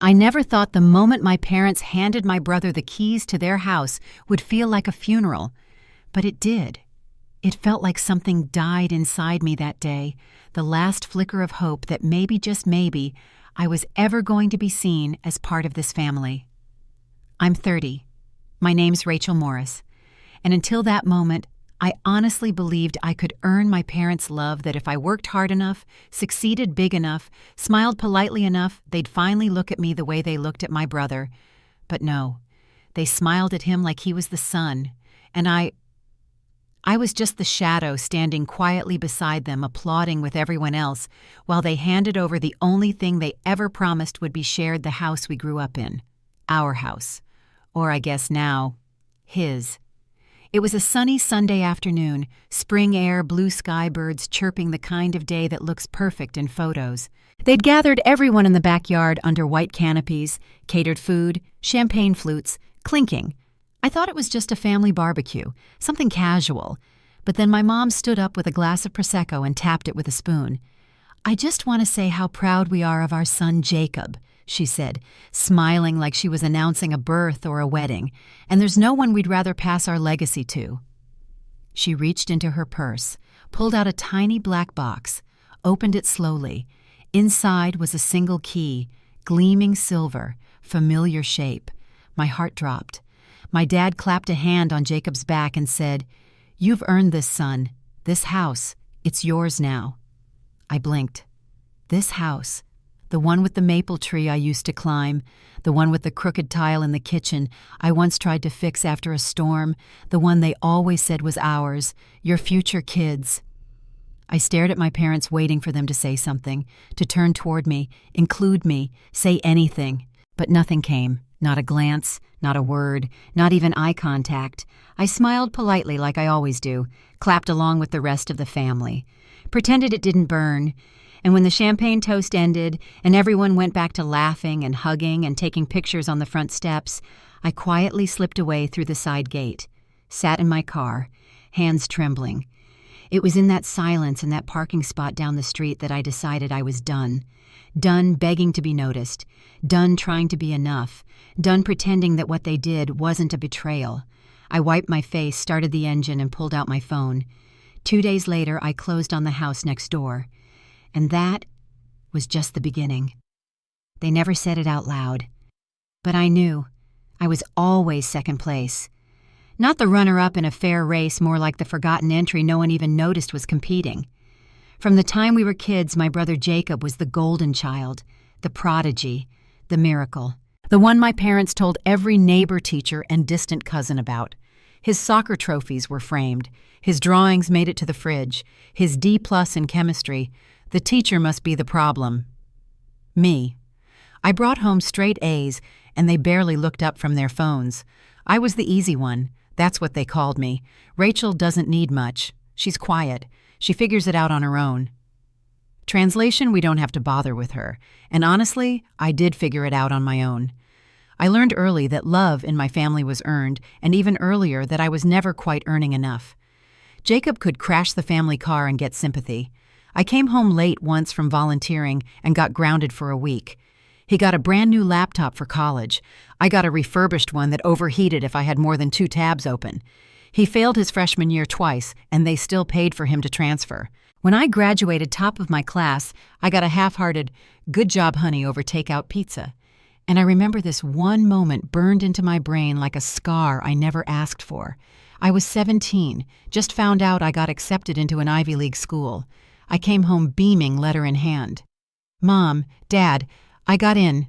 I never thought the moment my parents handed my brother the keys to their house would feel like a funeral, but it did. It felt like something died inside me that day, the last flicker of hope that maybe, just maybe, I was ever going to be seen as part of this family. I'm 30. My name's Rachel Morris, and until that moment, I honestly believed I could earn my parents' love, that if I worked hard enough, succeeded big enough, smiled politely enough, they'd finally look at me the way they looked at my brother. But no, they smiled at him like he was the sun, and I was just the shadow standing quietly beside them, applauding with everyone else, while they handed over the only thing they ever promised would be shared: the house we grew up in. Our house. Or I guess now, his. It was a sunny Sunday afternoon, spring air, blue sky, birds chirping, the kind of day that looks perfect in photos. They'd gathered everyone in the backyard under white canopies, catered food, champagne flutes, clinking. I thought it was just a family barbecue, something casual. But then my mom stood up with a glass of Prosecco and tapped it with a spoon. "I just want to say how proud we are of our son Jacob," she said, smiling like she was announcing a birth or a wedding, "and there's no one we'd rather pass our legacy to." She reached into her purse, pulled out a tiny black box, opened it slowly. Inside was a single key, gleaming silver, familiar shape. My heart dropped. My dad clapped a hand on Jacob's back and said, "You've earned this, son. This house, it's yours now." I blinked. This house. The one with the maple tree I used to climb, the one with the crooked tile in the kitchen I once tried to fix after a storm, the one they always said was ours, your future kids. I stared at my parents, waiting for them to say something, to turn toward me, include me, say anything. But nothing came. Not a glance, not a word, not even eye contact. I smiled politely like I always do, clapped along with the rest of the family, pretended it didn't burn. And when the champagne toast ended and everyone went back to laughing and hugging and taking pictures on the front steps, I quietly slipped away through the side gate, sat in my car, hands trembling. It was in that silence in that parking spot down the street that I decided I was done. Done begging to be noticed, done trying to be enough, done pretending that what they did wasn't a betrayal. I wiped my face, started the engine, and pulled out my phone. 2 days later, I closed on the house next door. And that was just the beginning. They never said it out loud. But I knew. I was always second place. Not the runner-up in a fair race, more like the forgotten entry no one even noticed was competing. From the time we were kids, my brother Jacob was the golden child, the prodigy, the miracle. The one my parents told every neighbor, teacher, and distant cousin about. His soccer trophies were framed. His drawings made it to the fridge. His D+ in chemistry. The teacher must be the problem. Me. I brought home straight A's, and they barely looked up from their phones. I was the easy one. That's what they called me. Rachel doesn't need much. She's quiet. She figures it out on her own. Translation, we don't have to bother with her. And honestly, I did figure it out on my own. I learned early that love in my family was earned, and even earlier that I was never quite earning enough. Jacob could crash the family car and get sympathy. I came home late once from volunteering and got grounded for a week. He got a brand new laptop for college. I got a refurbished one that overheated if I had more than 2 tabs open. He failed his freshman year twice, and they still paid for him to transfer. When I graduated top of my class, I got a half-hearted, "Good job, honey," over takeout pizza. And I remember this one moment burned into my brain like a scar I never asked for. I was 17, just found out I got accepted into an Ivy League school. I came home beaming, letter in hand. "Mom, Dad, I got in."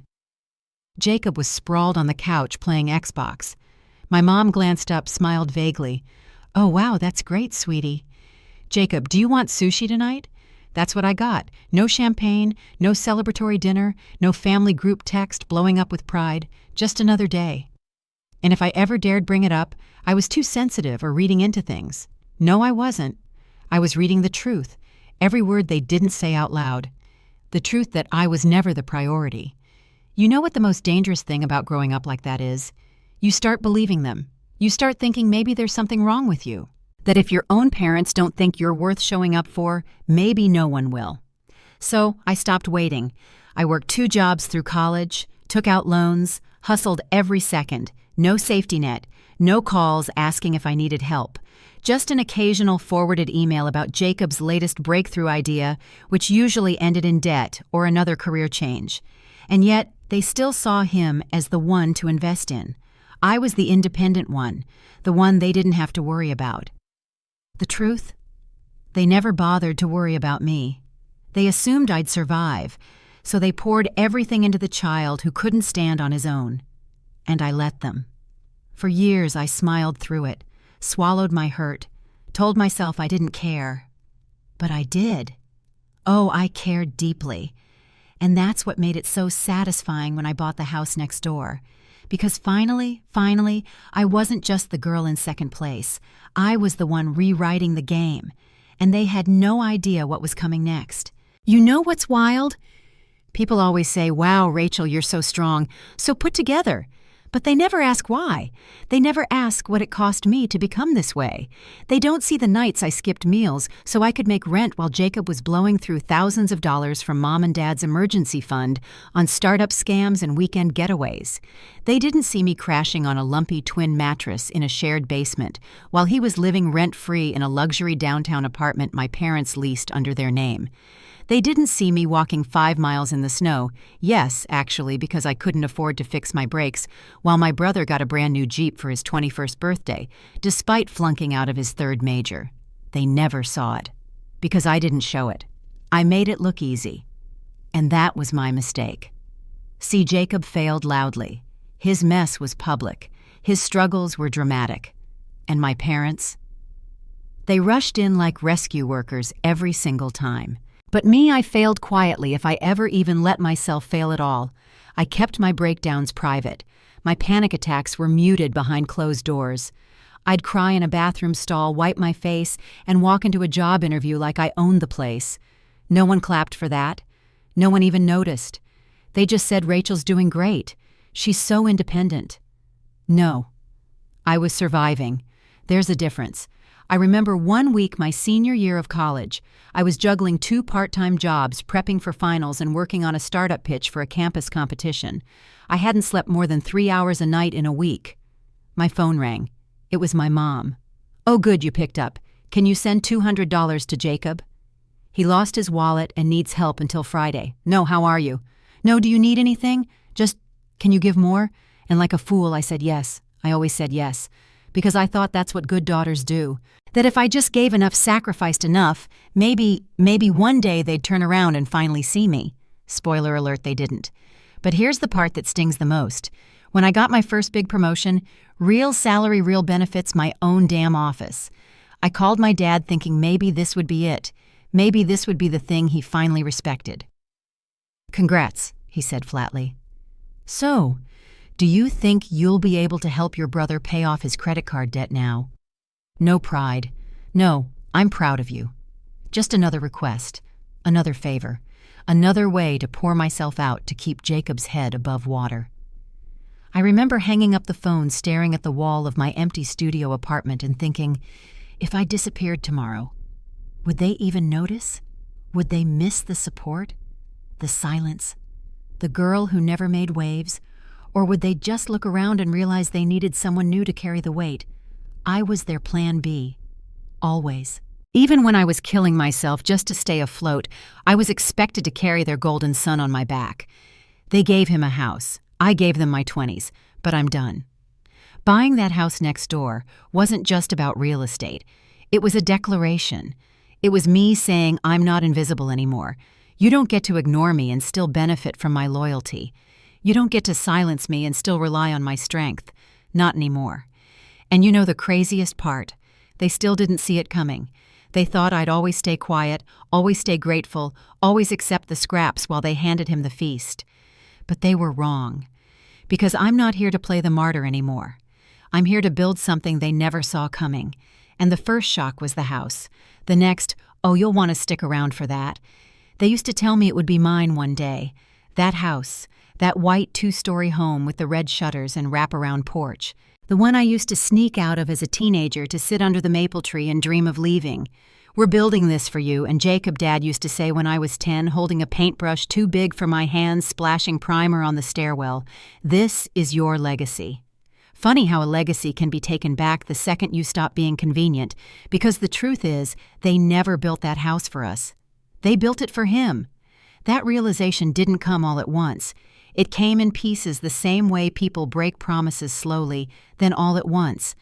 Jacob was sprawled on the couch playing Xbox. My mom glanced up, smiled vaguely. "Oh, wow, that's great, sweetie." "Jacob, do you want sushi tonight?" That's what I got. No champagne, no celebratory dinner, no family group text blowing up with pride. Just another day. And if I ever dared bring it up, I was too sensitive or reading into things. No, I wasn't. I was reading the truth. Every word they didn't say out loud. The truth that I was never the priority. You know what the most dangerous thing about growing up like that is? You start believing them. You start thinking maybe there's something wrong with you. That if your own parents don't think you're worth showing up for, maybe no one will. So I stopped waiting. I worked 2 jobs through college, took out loans, hustled every second, no safety net, no calls asking if I needed help. Just an occasional forwarded email about Jacob's latest breakthrough idea, which usually ended in debt or another career change. And yet, they still saw him as the one to invest in. I was the independent one, the one they didn't have to worry about. The truth? They never bothered to worry about me. They assumed I'd survive, so they poured everything into the child who couldn't stand on his own. And I let them. For years I smiled through it, swallowed my hurt, told myself I didn't care. But I did. Oh, I cared deeply. And that's what made it so satisfying when I bought the house next door. Because finally, I wasn't just the girl in second place. I was the one rewriting the game. And they had no idea what was coming next. You know what's wild? People always say, "Wow, Rachel, you're so strong, so put together." But they never ask why. They never ask what it cost me to become this way. They don't see the nights I skipped meals so I could make rent while Jacob was blowing through thousands of dollars from Mom and Dad's emergency fund on startup scams and weekend getaways. They didn't see me crashing on a lumpy twin mattress in a shared basement while he was living rent-free in a luxury downtown apartment my parents leased under their name. They didn't see me walking 5 miles in the snow, yes, actually, because I couldn't afford to fix my brakes, while my brother got a brand new Jeep for his 21st birthday, despite flunking out of his third major. They never saw it, because I didn't show it. I made it look easy. And that was my mistake. See, Jacob failed loudly. His mess was public. His struggles were dramatic. And my parents? They rushed in like rescue workers every single time. But me, I failed quietly if I ever even let myself fail at all. I kept my breakdowns private. My panic attacks were muted behind closed doors. I'd cry in a bathroom stall, wipe my face, and walk into a job interview like I owned the place. No one clapped for that. No one even noticed. They just said, "Rachel's doing great. She's so independent." No. I was surviving. There's a difference. I remember one week my senior year of college. I was juggling 2 part-time jobs, prepping for finals and working on a startup pitch for a campus competition. I hadn't slept more than 3 hours a night in a week. My phone rang. It was my mom. "Oh, good, you picked up. Can you send $200 to Jacob? He lost his wallet and needs help until Friday." "No, how are you?" "No, do you need anything? Just, can you give more?" And like a fool, I said yes. I always said yes. Because I thought that's what good daughters do. That if I just gave enough, sacrificed enough, maybe one day they'd turn around and finally see me. Spoiler alert, they didn't. But here's the part that stings the most. When I got my first big promotion, real salary, real benefits, my own damn office. I called my dad thinking maybe this would be it. Maybe this would be the thing he finally respected. "Congrats," he said flatly. "So, do you think you'll be able to help your brother pay off his credit card debt now?" No pride. No, I'm proud of you. Just another request, another favor, another way to pour myself out to keep Jacob's head above water. I remember hanging up the phone, staring at the wall of my empty studio apartment and thinking, if I disappeared tomorrow, would they even notice? Would they miss the support, the silence, the girl who never made waves? Or would they just look around and realize they needed someone new to carry the weight? I was their plan B. Always. Even when I was killing myself just to stay afloat, I was expected to carry their golden son on my back. They gave him a house. I gave them my 20s, but I'm done. Buying that house next door wasn't just about real estate. It was a declaration. It was me saying I'm not invisible anymore. You don't get to ignore me and still benefit from my loyalty. You don't get to silence me and still rely on my strength. Not anymore. And you know the craziest part? They still didn't see it coming. They thought I'd always stay quiet, always stay grateful, always accept the scraps while they handed him the feast. But they were wrong. Because I'm not here to play the martyr anymore. I'm here to build something they never saw coming. And the first shock was the house. The next, "Oh, you'll want to stick around for that." They used to tell me it would be mine one day. That house, that white 2-story home with the red shutters and wraparound porch. The one I used to sneak out of as a teenager to sit under the maple tree and dream of leaving, "We're building this for you," and Jacob, Dad used to say when I was 10, holding a paintbrush too big for my hands, splashing primer on the stairwell. "This is your legacy." Funny how a legacy can be taken back the second you stop being convenient, because the truth is, they never built that house for us. They built it for him. That realization didn't come all at once. It came in pieces the same way people break promises slowly, then all at once.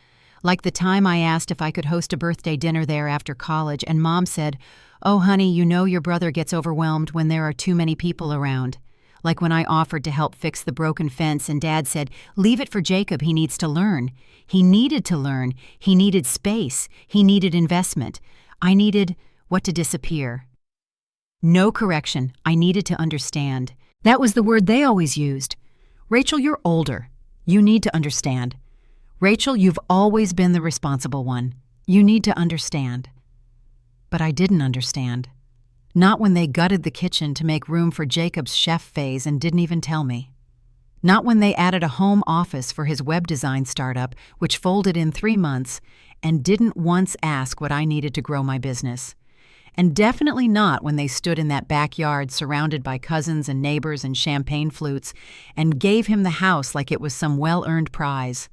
Like the time I asked if I could host a birthday dinner there after college, and Mom said, "Oh, honey, you know your brother gets overwhelmed when there are too many people around." Like when I offered to help fix the broken fence and Dad said, "Leave it for Jacob, he needs to learn." He needed to learn. He needed space. He needed investment. I needed what to disappear. No correction. I needed to understand. That was the word they always used. "Rachel, you're older. You need to understand. Rachel, you've always been the responsible one. You need to understand." But I didn't understand. Not when they gutted the kitchen to make room for Jacob's chef phase and didn't even tell me. Not when they added a home office for his web design startup, which folded in 3 months, and didn't once ask what I needed to grow my business. And definitely not when they stood in that backyard surrounded by cousins and neighbors and champagne flutes and gave him the house like it was some well-earned prize.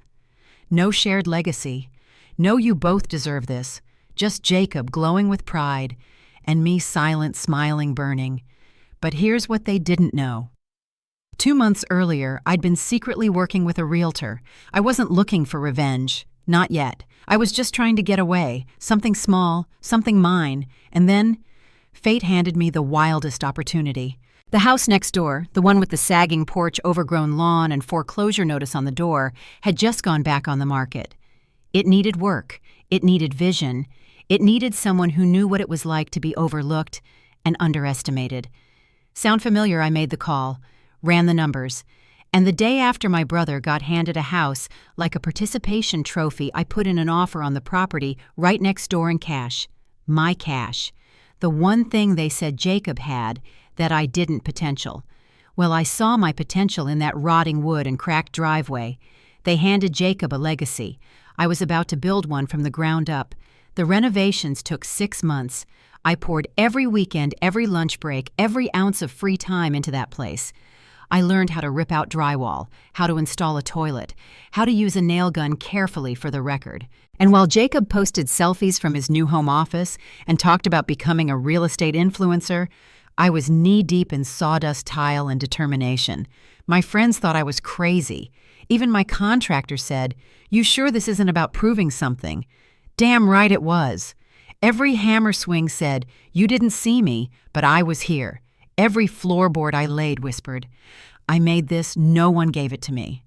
No shared legacy. No, you both deserve this. Just Jacob glowing with pride, and me silent, smiling, burning. But here's what they didn't know. 2 months earlier, I'd been secretly working with a realtor. I wasn't looking for revenge. Not yet. I was just trying to get away. Something small, something mine. And then, fate handed me the wildest opportunity. The house next door, the one with the sagging porch, overgrown lawn, and foreclosure notice on the door, had just gone back on the market. It needed work. It needed vision. It needed someone who knew what it was like to be overlooked and underestimated. Sound familiar? I made the call, ran the numbers, and the day after my brother got handed a house, like a participation trophy, I put in an offer on the property right next door in cash. My cash. The one thing they said Jacob had that I didn't: potential. Well, I saw my potential in that rotting wood and cracked driveway. They handed Jacob a legacy. I was about to build one from the ground up. The renovations took 6 months. I poured every weekend, every lunch break, every ounce of free time into that place. I learned how to rip out drywall, how to install a toilet, how to use a nail gun carefully for the record. And while Jacob posted selfies from his new home office and talked about becoming a real estate influencer, I was knee-deep in sawdust tile and determination. My friends thought I was crazy. Even my contractor said, "You sure this isn't about proving something?" Damn right it was. Every hammer swing said, "You didn't see me, but I was here." Every floorboard I laid whispered, "I made this, no one gave it to me."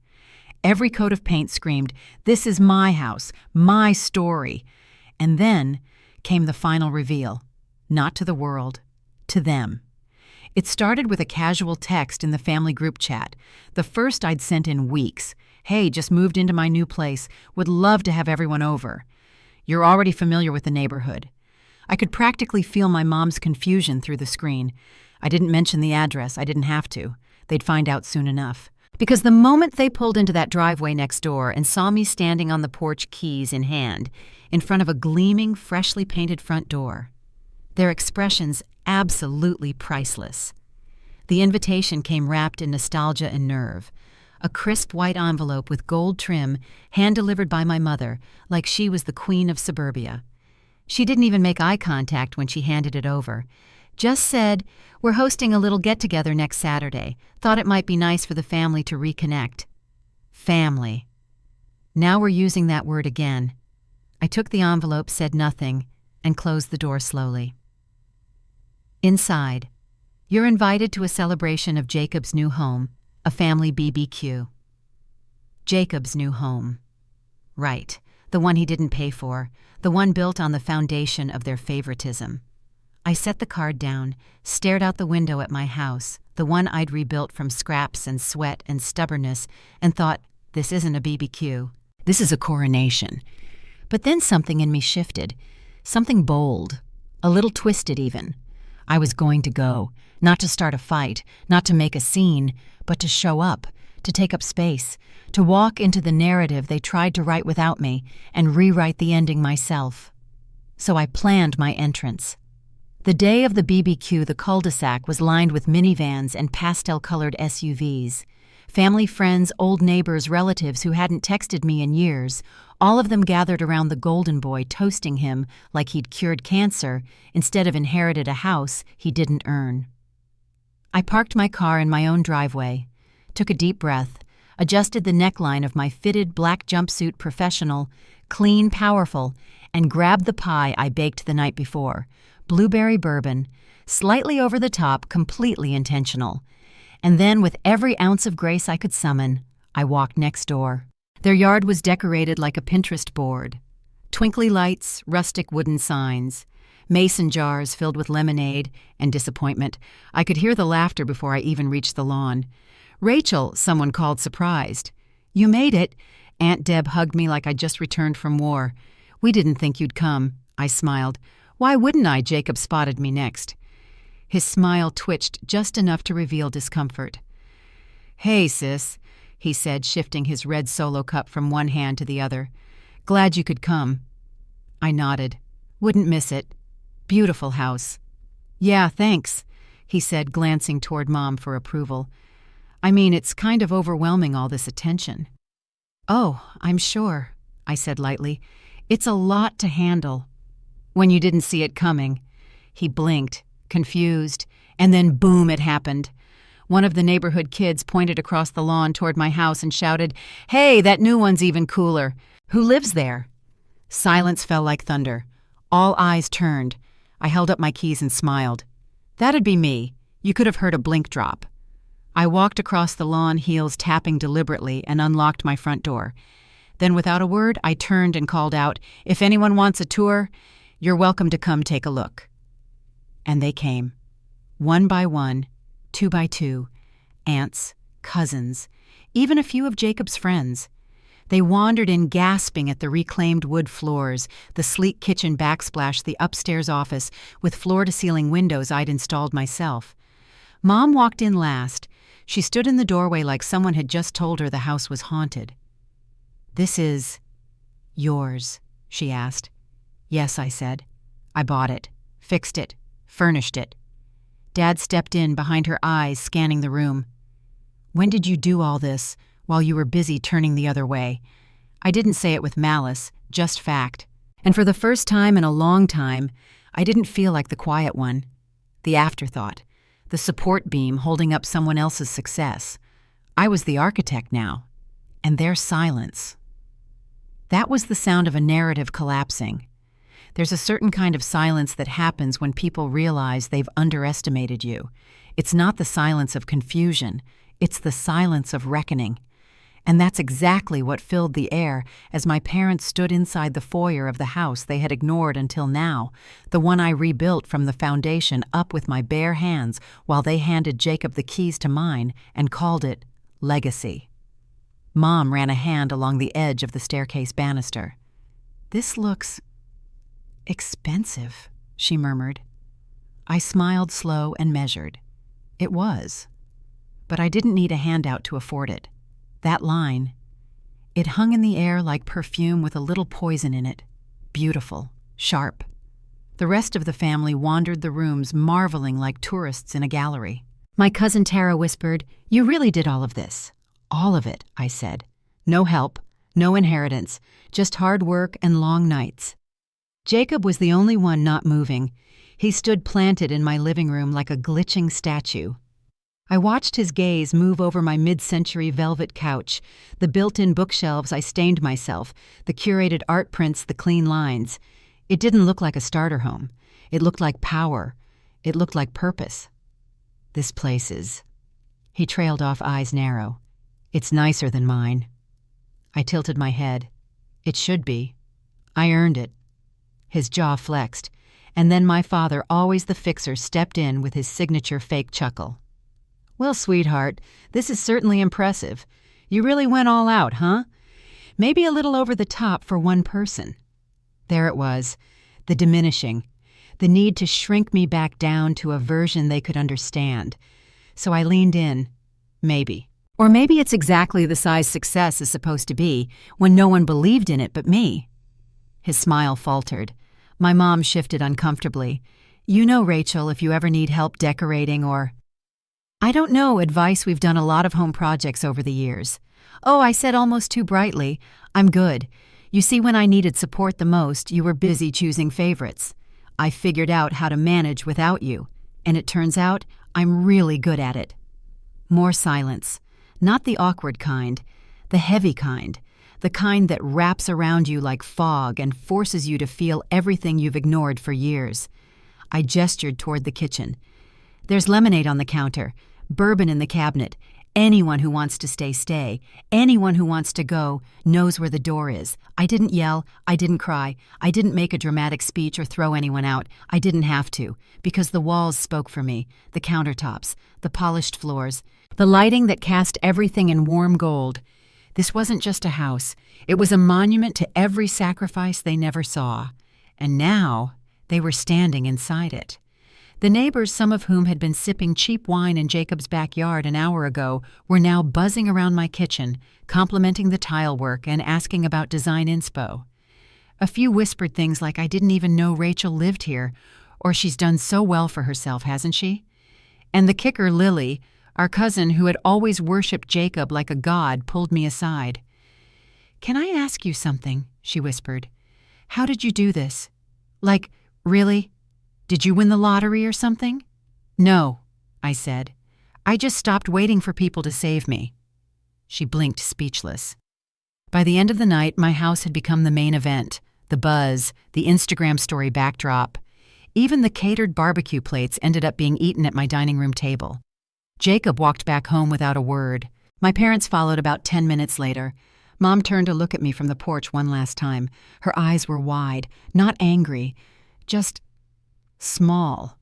Every coat of paint screamed, "This is my house, my story." And then came the final reveal. Not to the world, to them. It started with a casual text in the family group chat, the first I'd sent in weeks. "Hey, just moved into my new place. Would love to have everyone over. You're already familiar with the neighborhood." I could practically feel my mom's confusion through the screen. I didn't mention the address. I didn't have to. They'd find out soon enough. Because the moment they pulled into that driveway next door and saw me standing on the porch, keys in hand, in front of a gleaming, freshly painted front door, their expressions absolutely priceless. The invitation came wrapped in nostalgia and nerve. A crisp white envelope with gold trim, hand-delivered by my mother, like she was the queen of suburbia. She didn't even make eye contact when she handed it over. Just said, "We're hosting a little get-together next Saturday. Thought it might be nice for the family to reconnect." Family. Now we're using that word again. I took the envelope, said nothing, and closed the door slowly. Inside, you're invited to a celebration of Jacob's new home, a family BBQ. Jacob's new home. Right, the one he didn't pay for, the one built on the foundation of their favoritism. I set the card down, stared out the window at my house, the one I'd rebuilt from scraps and sweat and stubbornness, and thought, this isn't a BBQ. This is a coronation. But then something in me shifted, something bold, a little twisted even. I was going to go, not to start a fight, not to make a scene, but to show up, to take up space, to walk into the narrative they tried to write without me and rewrite the ending myself. so I planned my entrance. The day of the BBQ, the cul-de-sac was lined with minivans and pastel-colored SUVs. Family, friends, old neighbors, relatives who hadn't texted me in years, all of them gathered around the golden boy, toasting him like he'd cured cancer instead of inherited a house he didn't earn. I parked my car in my own driveway, took a deep breath, adjusted the neckline of my fitted black jumpsuit, professional, clean, powerful, and grabbed the pie I baked the night before. Blueberry bourbon, slightly over the top, completely intentional. And then, with every ounce of grace I could summon, I walked next door. Their yard was decorated like a Pinterest board. Twinkly lights, rustic wooden signs, mason jars filled with lemonade and disappointment. I could hear the laughter before I even reached the lawn. "Rachel," someone called, surprised. "You made it." Aunt Deb hugged me like I'd just returned from war. "We didn't think you'd come," I smiled. "Why wouldn't I?" Jacob spotted me next. His smile twitched just enough to reveal discomfort. "Hey, sis," he said, shifting his red Solo cup from one hand to the other. "Glad you could come." I nodded. "Wouldn't miss it. Beautiful house." "Yeah, thanks," he said, glancing toward Mom for approval. "I mean, it's kind of overwhelming, all this attention." "Oh, I'm sure," I said lightly. "It's a lot to handle." "When you didn't see it coming." He blinked, confused, and then boom, it happened. One of the neighborhood kids pointed across the lawn toward my house and shouted, "Hey, that new one's even cooler. Who lives there?" Silence fell like thunder. All eyes turned. I held up my keys and smiled. "That'd be me." You could have heard a blink drop. I walked across the lawn, heels tapping deliberately, and unlocked my front door. Then, without a word, I turned and called out, "If anyone wants a tour, you're welcome to come take a look." And they came. One by one, two by two, aunts, cousins, even a few of Jacob's friends. They wandered in gasping at the reclaimed wood floors, the sleek kitchen backsplash, the upstairs office with floor-to-ceiling windows I'd installed myself. Mom walked in last. She stood in the doorway like someone had just told her the house was haunted. "This is yours?" she asked. "Yes," I said. "I bought it, fixed it, furnished it." Dad stepped in behind her eyes, scanning the room. "When did you do all this, while you were busy turning the other way?" I didn't say it with malice, just fact. And for the first time in a long time, I didn't feel like the quiet one, the afterthought, the support beam holding up someone else's success. I was the architect now, and their silence. That was the sound of a narrative collapsing. There's a certain kind of silence that happens when people realize they've underestimated you. It's not the silence of confusion, it's the silence of reckoning. And that's exactly what filled the air as my parents stood inside the foyer of the house they had ignored until now, the one I rebuilt from the foundation up with my bare hands while they handed Jacob the keys to mine and called it legacy. Mom ran a hand along the edge of the staircase banister. "This looks expensive," she murmured. I smiled slow and measured. It was. But I didn't need a handout to afford it. That line, it hung in the air like perfume with a little poison in it. Beautiful, sharp. The rest of the family wandered the rooms, marveling like tourists in a gallery. My cousin Tara whispered, "You really did all of this." "All of it," I said. "No help, no inheritance, just hard work and long nights." Jacob was the only one not moving. He stood planted in my living room like a glitching statue. I watched his gaze move over my mid-century velvet couch, the built-in bookshelves I stained myself, the curated art prints, the clean lines. It didn't look like a starter home. It looked like power. It looked like purpose. "This place is..." He trailed off, eyes narrow. "It's nicer than mine." I tilted my head. "It should be. I earned it." His jaw flexed, and then my father, always the fixer, stepped in with his signature fake chuckle. "Well, sweetheart, this is certainly impressive. You really went all out, huh? Maybe a little over the top for one person." There it was, the diminishing, the need to shrink me back down to a version they could understand. So I leaned in. Maybe. Or maybe it's exactly the size success is supposed to be, when no one believed in it but me. His smile faltered. My mom shifted uncomfortably. You know, Rachel, if you ever need help decorating or… I don't know, advice. We've done a lot of home projects over the years. Oh, I said almost too brightly. I'm good. You see, when I needed support the most, you were busy choosing favorites. I figured out how to manage without you, and it turns out I'm really good at it. More silence. Not the awkward kind, the heavy kind, the kind that wraps around you like fog and forces you to feel everything you've ignored for years. I gestured toward the kitchen. There's lemonade on the counter, bourbon in the cabinet. Anyone who wants to stay, stay. Anyone who wants to go knows where the door is. I didn't yell. I didn't cry. I didn't make a dramatic speech or throw anyone out. I didn't have to, because the walls spoke for me, the countertops, the polished floors, the lighting that cast everything in warm gold. This wasn't just a house. It was a monument to every sacrifice they never saw. And now they were standing inside it. The neighbors, some of whom had been sipping cheap wine in Jacob's backyard an hour ago, were now buzzing around my kitchen, complimenting the tile work and asking about design inspo. A few whispered things like, I didn't even know Rachel lived here, or she's done so well for herself, hasn't she? And the kicker, Lily, our cousin who had always worshipped Jacob like a god, pulled me aside. Can I ask you something? She whispered. How did you do this? Like, really? Did you win the lottery or something? No, I said. I just stopped waiting for people to save me. She blinked, speechless. By the end of the night, my house had become the main event, the buzz, the Instagram story backdrop. Even the catered barbecue plates ended up being eaten at my dining room table. Jacob walked back home without a word. My parents followed about 10 minutes later. Mom turned to look at me from the porch one last time. Her eyes were wide, not angry, just small.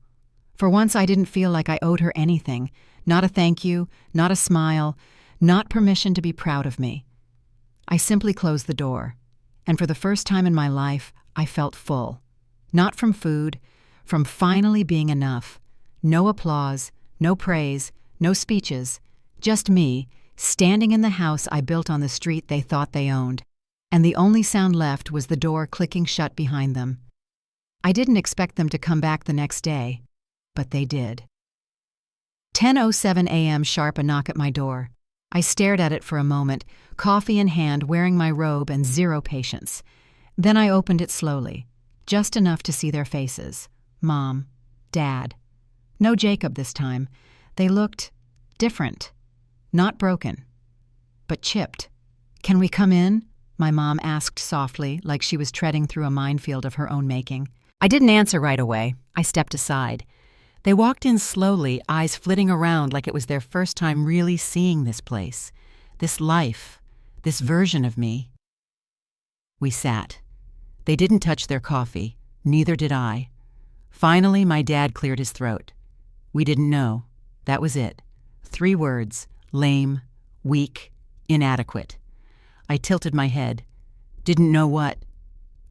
For once, I didn't feel like I owed her anything. Not a thank you, not a smile, not permission to be proud of me. I simply closed the door, and for the first time in my life, I felt full. Not from food, from finally being enough. No applause, no praise, no speeches, just me, standing in the house I built on the street they thought they owned. And the only sound left was the door clicking shut behind them. I didn't expect them to come back the next day, but they did. 10:07 a.m. sharp, a knock at my door. I stared at it for a moment, coffee in hand, wearing my robe and zero patience. Then I opened it slowly, just enough to see their faces. Mom, Dad. No Jacob this time. They looked different. Not broken, but chipped. Can we come in? My mom asked softly, like she was treading through a minefield of her own making. I didn't answer right away. I stepped aside. They walked in slowly, eyes flitting around like it was their first time really seeing this place, this life, this version of me. We sat. They didn't touch their coffee. Neither did I. Finally, my dad cleared his throat. We didn't know. That was it. 3 words: lame, weak, inadequate. I tilted my head. Didn't know what?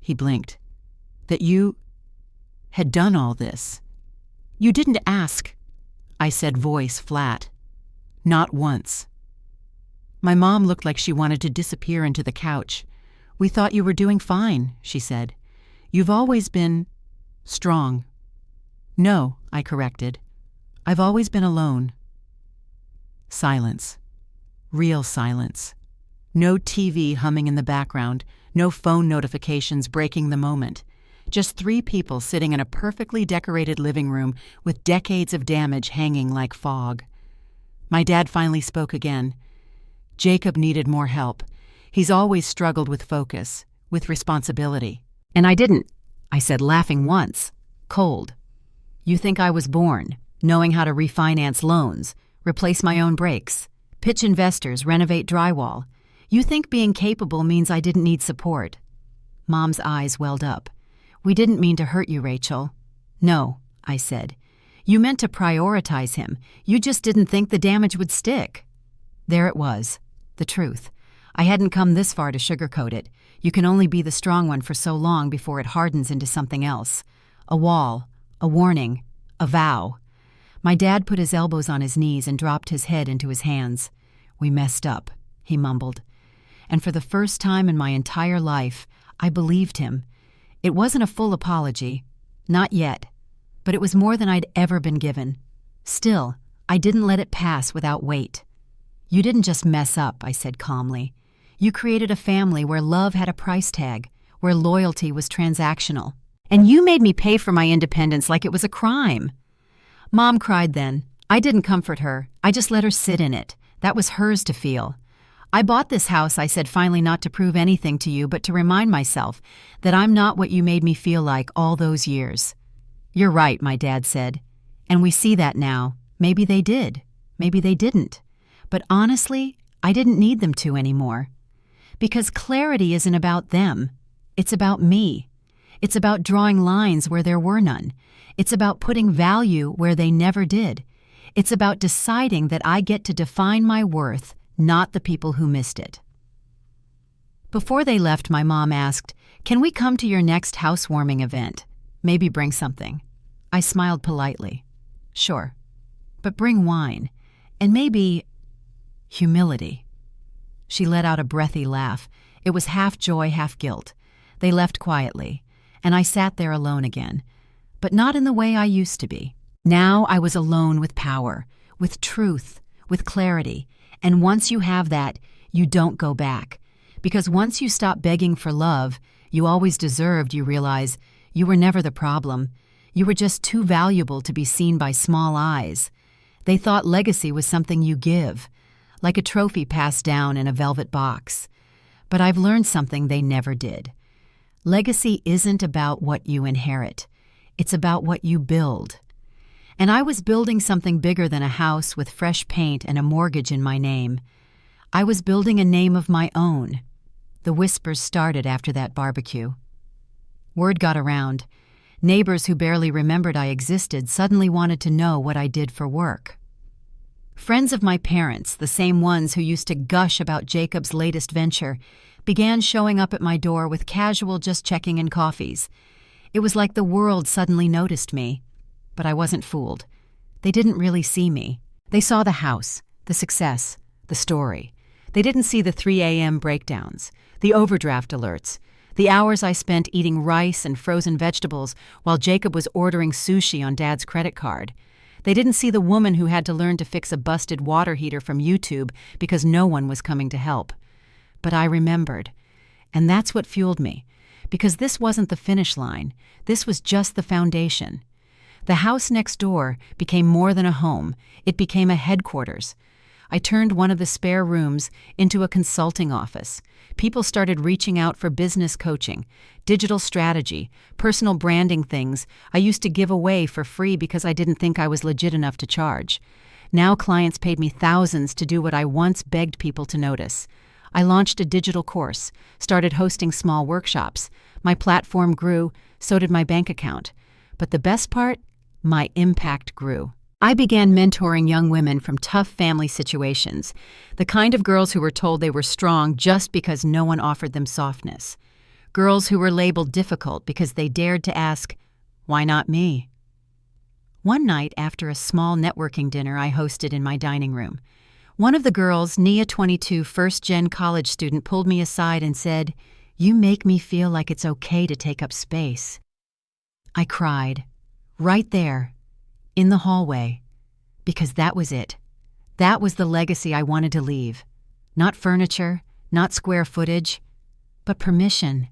He blinked. That you had done all this. You didn't ask, I said, voice flat. Not once. My mom looked like she wanted to disappear into the couch. We thought you were doing fine, she said. You've always been strong. No, I corrected. I've always been alone. Silence. Real silence. No TV humming in the background, no phone notifications breaking the moment. Just 3 people sitting in a perfectly decorated living room with decades of damage hanging like fog. My dad finally spoke again. Jacob needed more help. He's always struggled with focus, with responsibility. And I didn't, I said, laughing once, cold. You think I was born, knowing how to refinance loans, replace my own brakes, pitch investors, renovate drywall. You think being capable means I didn't need support. Mom's eyes welled up. We didn't mean to hurt you, Rachel. No, I said. You meant to prioritize him. You just didn't think the damage would stick. There it was, the truth. I hadn't come this far to sugarcoat it. You can only be the strong one for so long before it hardens into something else. A wall, a warning, a vow. My dad put his elbows on his knees and dropped his head into his hands. We messed up, he mumbled. And for the first time in my entire life, I believed him. It wasn't a full apology. Not yet. But it was more than I'd ever been given. Still, I didn't let it pass without weight. "You didn't just mess up," I said calmly. "You created a family where love had a price tag, where loyalty was transactional. And you made me pay for my independence like it was a crime." Mom cried then. I didn't comfort her. I just let her sit in it. That was hers to feel. "I bought this house," I said finally, "not to prove anything to you, but to remind myself that I'm not what you made me feel like all those years." "You're right," my dad said. "And we see that now. Maybe they did. Maybe they didn't. But honestly, I didn't need them to anymore. Because clarity isn't about them. It's about me. It's about drawing lines where there were none. It's about putting value where they never did. It's about deciding that I get to define my worth, not the people who missed it." Before they left, my mom asked, "Can we come to your next housewarming event? Maybe bring something." I smiled politely. "Sure. But bring wine. And maybe humility." She let out a breathy laugh. It was half joy, half guilt. They left quietly, and I sat there alone again. But not in the way I used to be. Now I was alone with power, with truth, with clarity. And once you have that, you don't go back. Because once you stop begging for love you always deserved, you realize you were never the problem. You were just too valuable to be seen by small eyes. They thought legacy was something you give, like a trophy passed down in a velvet box. But I've learned something they never did. Legacy isn't about what you inherit. It's about what you build. And I was building something bigger than a house with fresh paint and a mortgage in my name. I was building a name of my own. The whispers started after that barbecue. Word got around. Neighbors who barely remembered I existed suddenly wanted to know what I did for work. Friends of my parents, the same ones who used to gush about Jacob's latest venture, began showing up at my door with casual just checking in coffees. It was like the world suddenly noticed me. But I wasn't fooled. They didn't really see me. They saw the house, the success, the story. They didn't see the 3 a.m. breakdowns, the overdraft alerts, the hours I spent eating rice and frozen vegetables while Jacob was ordering sushi on Dad's credit card. They didn't see the woman who had to learn to fix a busted water heater from YouTube because no one was coming to help. But I remembered. And that's what fueled me. Because this wasn't the finish line. This was just the foundation. The house next door became more than a home. It became a headquarters. I turned one of the spare rooms into a consulting office. People started reaching out for business coaching, digital strategy, personal branding things I used to give away for free because I didn't think I was legit enough to charge. Now clients paid me thousands to do what I once begged people to notice. I launched a digital course, started hosting small workshops. My platform grew, so did my bank account. But the best part? My impact grew. I began mentoring young women from tough family situations, the kind of girls who were told they were strong just because no one offered them softness. Girls who were labeled difficult because they dared to ask, "Why not me?" One night after a small networking dinner I hosted in my dining room, one of the girls, Nia 22, first-gen college student, pulled me aside and said, "You make me feel like it's okay to take up space." I cried. Right there, in the hallway, because that was it. That was the legacy I wanted to leave. Not furniture, not square footage, but permission.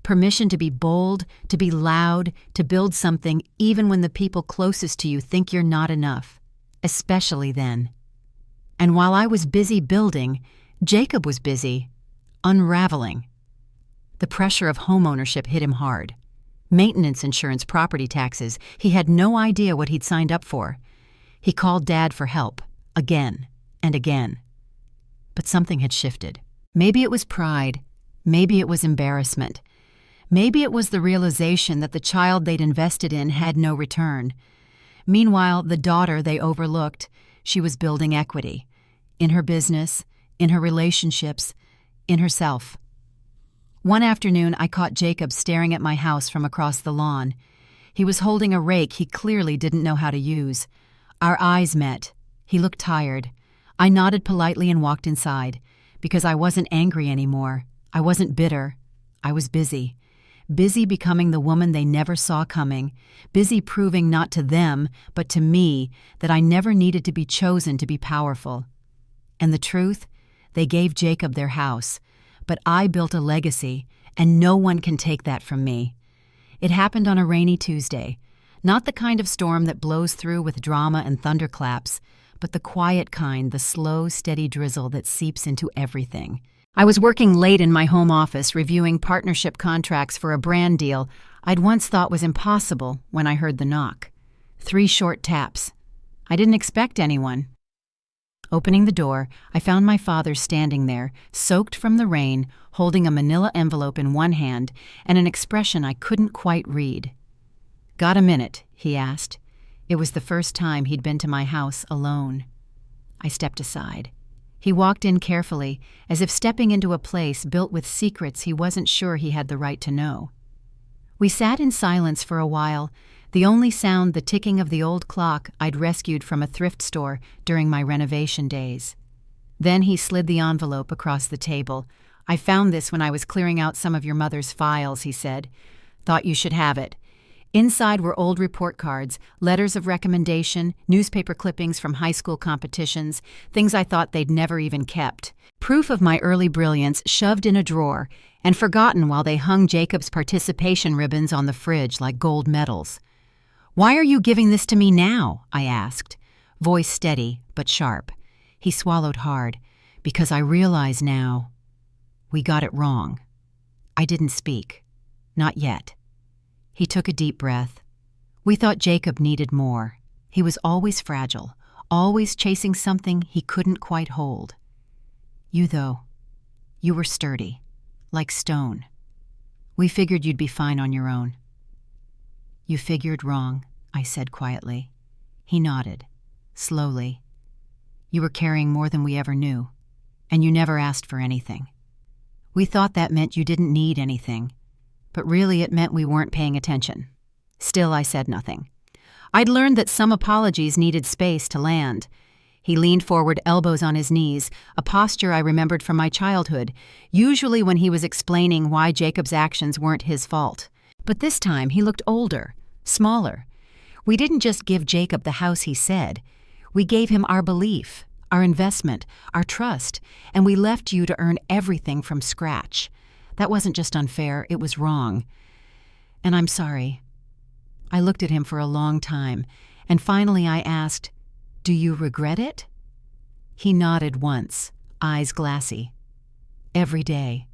Permission to be bold, to be loud, to build something even when the people closest to you think you're not enough, especially then. And while I was busy building, Jacob was busy unraveling. The pressure of homeownership hit him hard. Maintenance insurance, property taxes. He had no idea what he'd signed up for. He called Dad for help, again and again. But something had shifted. Maybe it was pride. Maybe it was embarrassment. Maybe it was the realization that the child they'd invested in had no return. Meanwhile, the daughter they overlooked, she was building equity. In her business, in her relationships, in herself. One afternoon, I caught Jacob staring at my house from across the lawn. He was holding a rake he clearly didn't know how to use. Our eyes met. He looked tired. I nodded politely and walked inside, because I wasn't angry anymore. I wasn't bitter. I was busy. busy becoming the woman they never saw coming, busy proving not to them, but to me, that I never needed to be chosen to be powerful. And the truth? They gave Jacob their house, but I built a legacy, and no one can take that from me. It happened on a rainy Tuesday, not the kind of storm that blows through with drama and thunderclaps, but the quiet kind, the slow, steady drizzle that seeps into everything. I was working late in my home office reviewing partnership contracts for a brand deal I'd once thought was impossible when I heard the knock. 3 short taps. I didn't expect anyone. Opening the door, I found my father standing there, soaked from the rain, holding a manila envelope in one hand and an expression I couldn't quite read. "Got a minute?" he asked. It was the first time he'd been to my house alone. I stepped aside. He walked in carefully, as if stepping into a place built with secrets he wasn't sure he had the right to know. We sat in silence for a while, the only sound the ticking of the old clock I'd rescued from a thrift store during my renovation days. Then he slid the envelope across the table. "I found this when I was clearing out some of your mother's files," he said. "Thought you should have it." Inside were old report cards, letters of recommendation, newspaper clippings from high school competitions, things I thought they'd never even kept. Proof of my early brilliance shoved in a drawer and forgotten while they hung Jacob's participation ribbons on the fridge like gold medals. "Why are you giving this to me now?" I asked, voice steady but sharp. He swallowed hard. "Because I realize now we got it wrong." I didn't speak. Not yet. He took a deep breath. "We thought Jacob needed more. He was always fragile, always chasing something he couldn't quite hold. You, though, you were sturdy, like stone. We figured you'd be fine on your own." "You figured wrong," I said quietly. He nodded, slowly. "You were carrying more than we ever knew, and you never asked for anything. We thought that meant you didn't need anything, but really it meant we weren't paying attention." Still, I said nothing. I'd learned that some apologies needed space to land. He leaned forward, elbows on his knees, a posture I remembered from my childhood, usually when he was explaining why Jacob's actions weren't his fault. But this time he looked older, smaller. We didn't just give Jacob the house he said. We gave him our belief, our investment, our trust, and we left you to earn everything from scratch. That wasn't just unfair, it was wrong. And I'm sorry. I looked at him for a long time, and finally I asked, "Do you regret it?" He nodded once, eyes glassy. "Every day.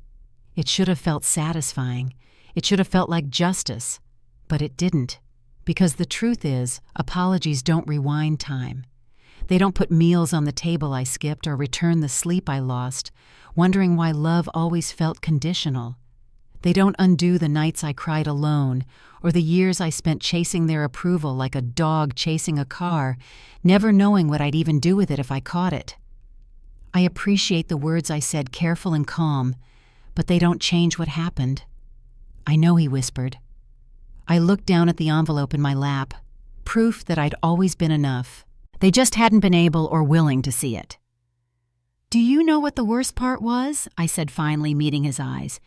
It should have felt satisfying. It should have felt like justice. But it didn't. Because the truth is, apologies don't rewind time. They don't put meals on the table I skipped or return the sleep I lost, wondering why love always felt conditional. They don't undo the nights I cried alone, or the years I spent chasing their approval like a dog chasing a car, never knowing what I'd even do with it if I caught it. I appreciate the words I said, careful and calm, but they don't change what happened." "I know," he whispered. I looked down at the envelope in my lap, proof that I'd always been enough. They just hadn't been able or willing to see it. "Do you know what the worst part was?" I said finally, meeting his eyes.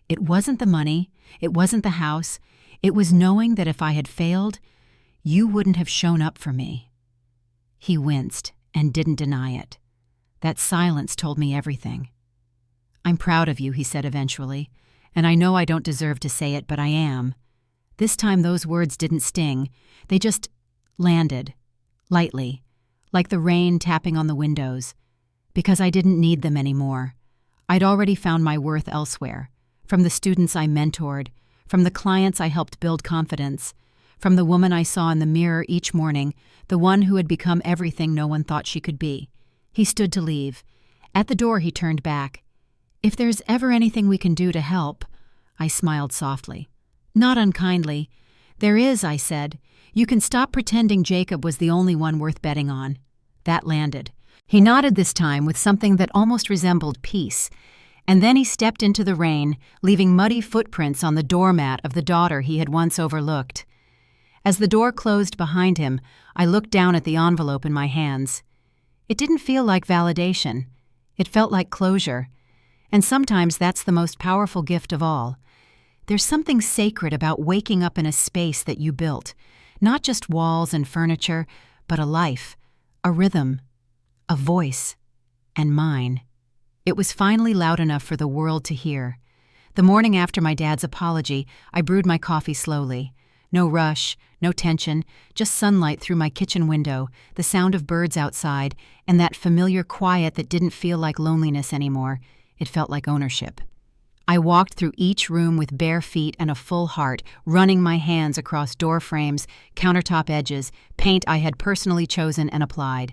"It wasn't the money, it wasn't the house, it was knowing that if I had failed, you wouldn't have shown up for me." He winced and didn't deny it. That silence told me everything. "I'm proud of you," he said eventually, "and I know I don't deserve to say it, but I am." This time those words didn't sting, they just landed, lightly, like the rain tapping on the windows, because I didn't need them anymore. I'd already found my worth elsewhere, from the students I mentored, from the clients I helped build confidence, from the woman I saw in the mirror each morning, the one who had become everything no one thought she could be. He stood to leave. At the door he turned back. "If there's ever anything we can do to help," I smiled softly. "Not unkindly." "There is," I said. "You can stop pretending Jacob was the only one worth betting on." That landed. He nodded this time with something that almost resembled peace, and then he stepped into the rain, leaving muddy footprints on the doormat of the daughter he had once overlooked. As the door closed behind him, I looked down at the envelope in my hands. It didn't feel like validation. It felt like closure. And sometimes that's the most powerful gift of all. There's something sacred about waking up in a space that you built. Not just walls and furniture, but a life, a rhythm, a voice, and mine. It was finally loud enough for the world to hear. The morning after my dad's apology, I brewed my coffee slowly. No rush, no tension, just sunlight through my kitchen window, the sound of birds outside, and that familiar quiet that didn't feel like loneliness anymore. It felt like ownership. I walked through each room with bare feet and a full heart, running my hands across door frames, countertop edges, paint I had personally chosen and applied.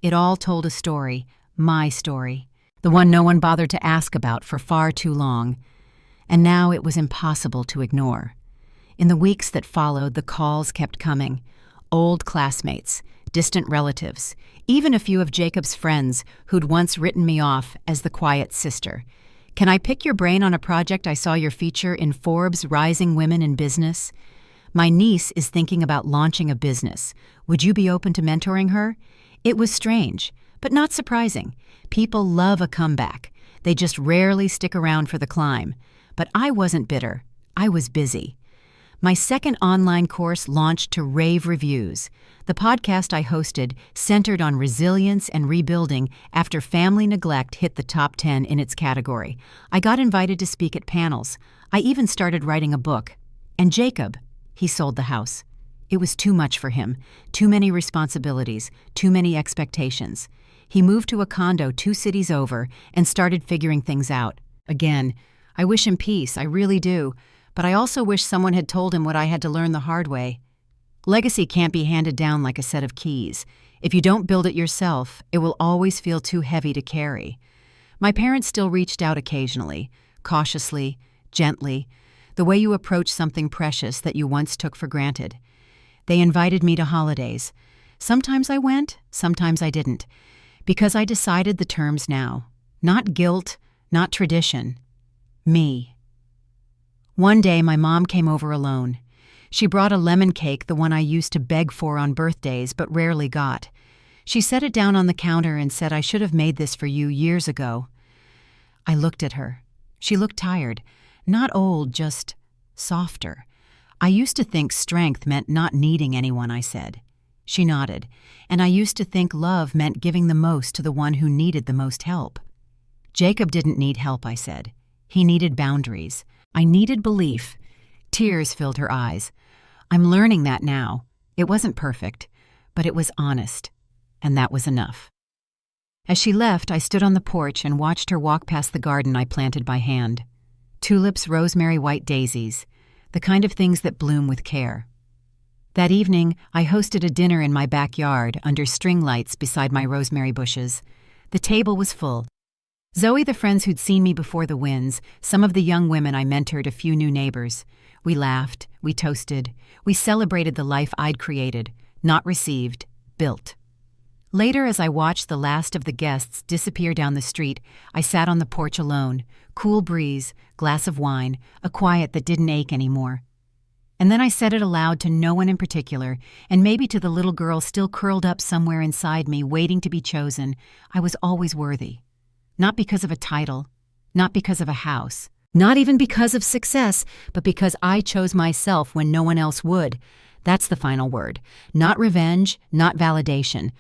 It all told a story, my story, the one no one bothered to ask about for far too long. And now it was impossible to ignore. In the weeks that followed, the calls kept coming. Old classmates, distant relatives, even a few of Jacob's friends who'd once written me off as the quiet sister. Can I pick your brain on a project I saw your feature in Forbes' Rising Women in Business? My niece is thinking about launching a business. Would you be open to mentoring her? It was strange, but not surprising. People love a comeback. They just rarely stick around for the climb. But I wasn't bitter. I was busy. My second online course launched to rave reviews. The podcast I hosted centered on resilience and rebuilding after family neglect hit the top 10 in its category. I got invited to speak at panels. I even started writing a book. And Jacob, he sold the house. It was too much for him. Too many responsibilities, too many expectations. He moved to a condo 2 cities over and started figuring things out. Again, I wish him peace, I really do. But I also wish someone had told him what I had to learn the hard way. Legacy can't be handed down like a set of keys. If you don't build it yourself, it will always feel too heavy to carry. My parents still reached out occasionally, cautiously, gently, the way you approach something precious that you once took for granted. They invited me to holidays. Sometimes I went, sometimes I didn't, because I decided the terms now. Not guilt, not tradition. Me. One day, my mom came over alone. She brought a lemon cake, the one I used to beg for on birthdays but rarely got. She set it down on the counter and said, "I should have made this for you years ago." I looked at her. She looked tired. Not old, just softer. "I used to think strength meant not needing anyone," I said. She nodded. "And I used to think love meant giving the most to the one who needed the most help." "Jacob didn't need help," I said. "He needed boundaries. I needed belief." Tears filled her eyes. "I'm learning that now. It wasn't perfect, but it was honest, and that was enough." As she left, I stood on the porch and watched her walk past the garden I planted by hand. Tulips, rosemary, white daisies, the kind of things that bloom with care. That evening, I hosted a dinner in my backyard under string lights beside my rosemary bushes. The table was full. Zoe, the friends who'd seen me before the winds, some of the young women I mentored, a few new neighbors. We laughed, we toasted, we celebrated the life I'd created, not received, built. Later, as I watched the last of the guests disappear down the street, I sat on the porch alone, cool breeze, glass of wine, a quiet that didn't ache anymore. And then I said it aloud to no one in particular, and maybe to the little girl still curled up somewhere inside me, waiting to be chosen. I was always worthy. Not because of a title, not because of a house, not even because of success, but because I chose myself when no one else would. That's the final word. Not revenge, not validation,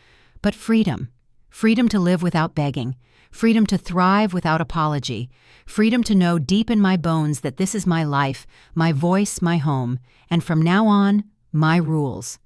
but freedom. Freedom to live without begging. Freedom to thrive without apology. Freedom to know deep in my bones that this is my life, my voice, my home, and from now on, my rules.